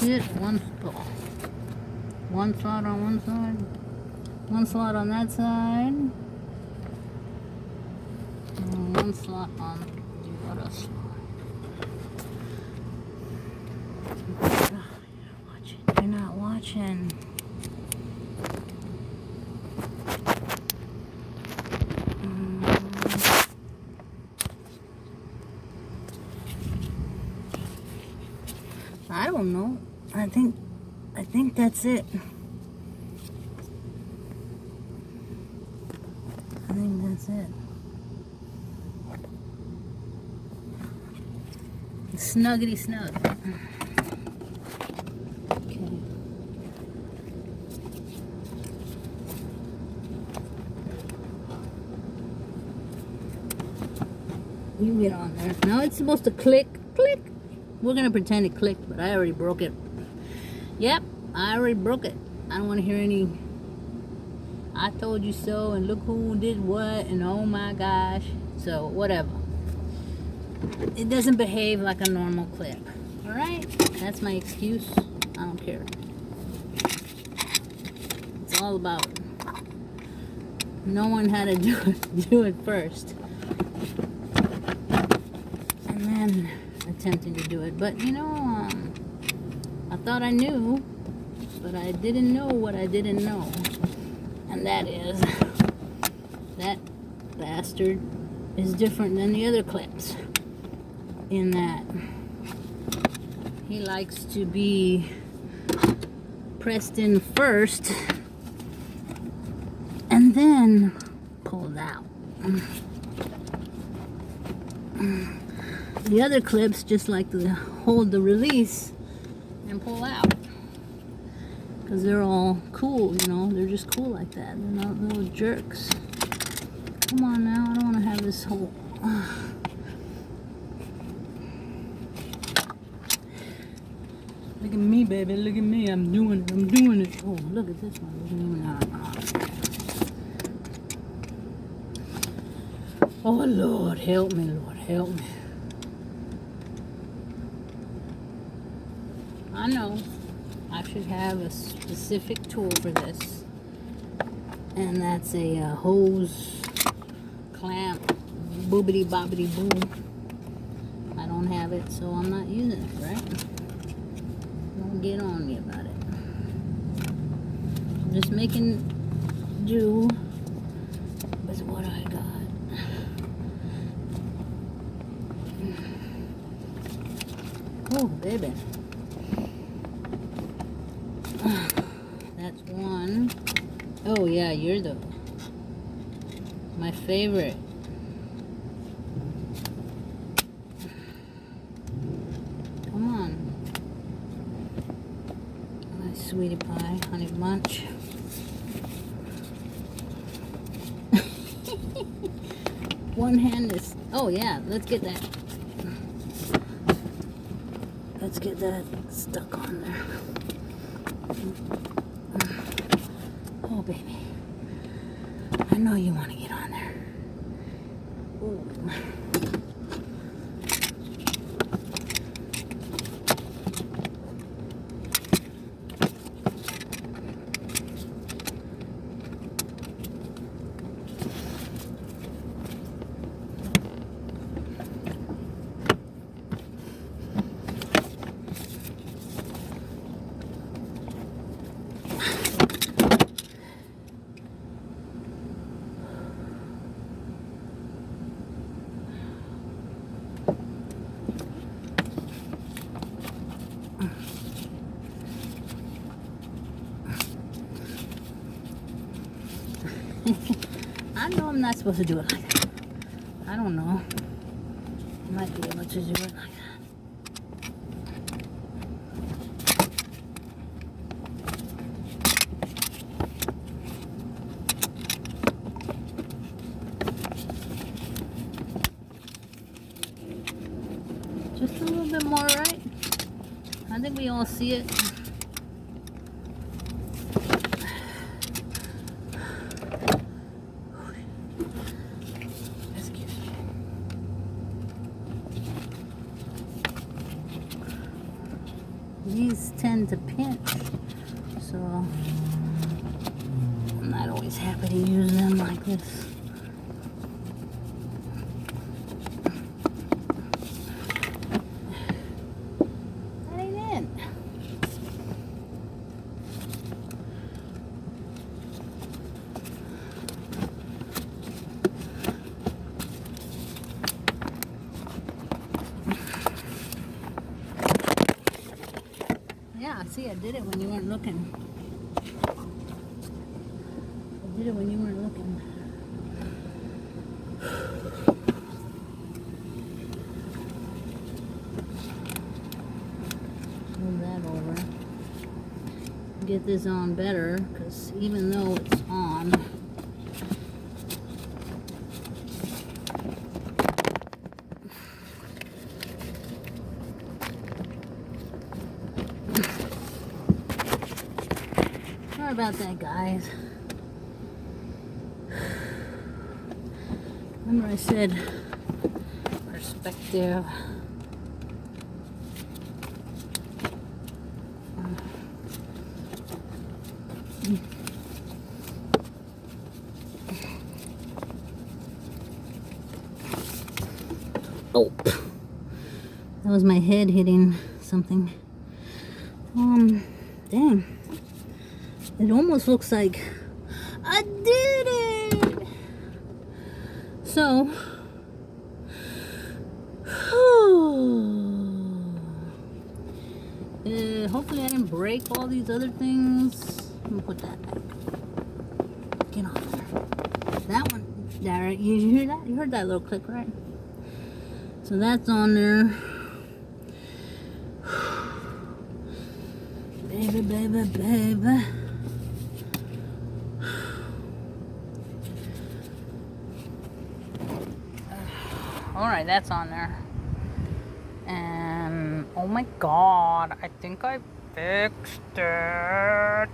see it? One slot on one side, one slot on that side, and one slot on the other side. You're not watching. I don't know. I think that's it. I think that's it. Snuggity snug. Okay. You get on there. Now it's supposed to click. We're gonna pretend it clicked, but I already broke it. Yep, I already broke it. I don't want to hear any I told you so and look who did what and oh my gosh. So whatever. It doesn't behave like a normal clip. Alright? That's my excuse. I don't care. It's all about knowing how to do it first. And then attempting to do it. But you know, I thought I knew, but I didn't know what I didn't know. And that is, that bastard is different than the other clips in that he likes to be pressed in first and then pulled out. The other clips just like to hold the release and pull out because they're all cool, you know, they're just cool like that. They're not little jerks. Come on now, I don't want to have this whole look at me, baby, look at me, I'm doing it. Oh, look at this one. Oh Lord, help me, Lord, help me. I know I should have a specific tool for this, and that's a hose clamp, boobity bobbity boo. I don't have it, so I'm not using it, right? Don't get on me about it. I'm just making do with what I got. Oh, baby. That's one. Oh yeah, you're my favorite. Come on. My sweetie pie, honey bunch. One hand is, oh yeah, let's get that. Let's get that stuck on there. Oh, baby. I know you want to get on there. Ooh. I know I'm not supposed to do it like that. I don't know. I might be able to do it like that. Just a little bit more, right? I think we all see it. these tend to pinch, so I'm not always happy to use them like this. That ain't it. Yeah, see, I did it when you weren't looking. I did it when you weren't looking. Move that over. Get this on better, because even though it's on, sorry about that, guys. Remember I said perspective. Oh, that was my head hitting something. Dang. It almost looks like I did it. So, hopefully I didn't break all these other things. I'm gonna put that back. Get on there. That one, there, you hear that? You heard that little click, right? So that's on there. Baby, baby, baby. Alright, that's on there. And oh my god, I think I fixed it.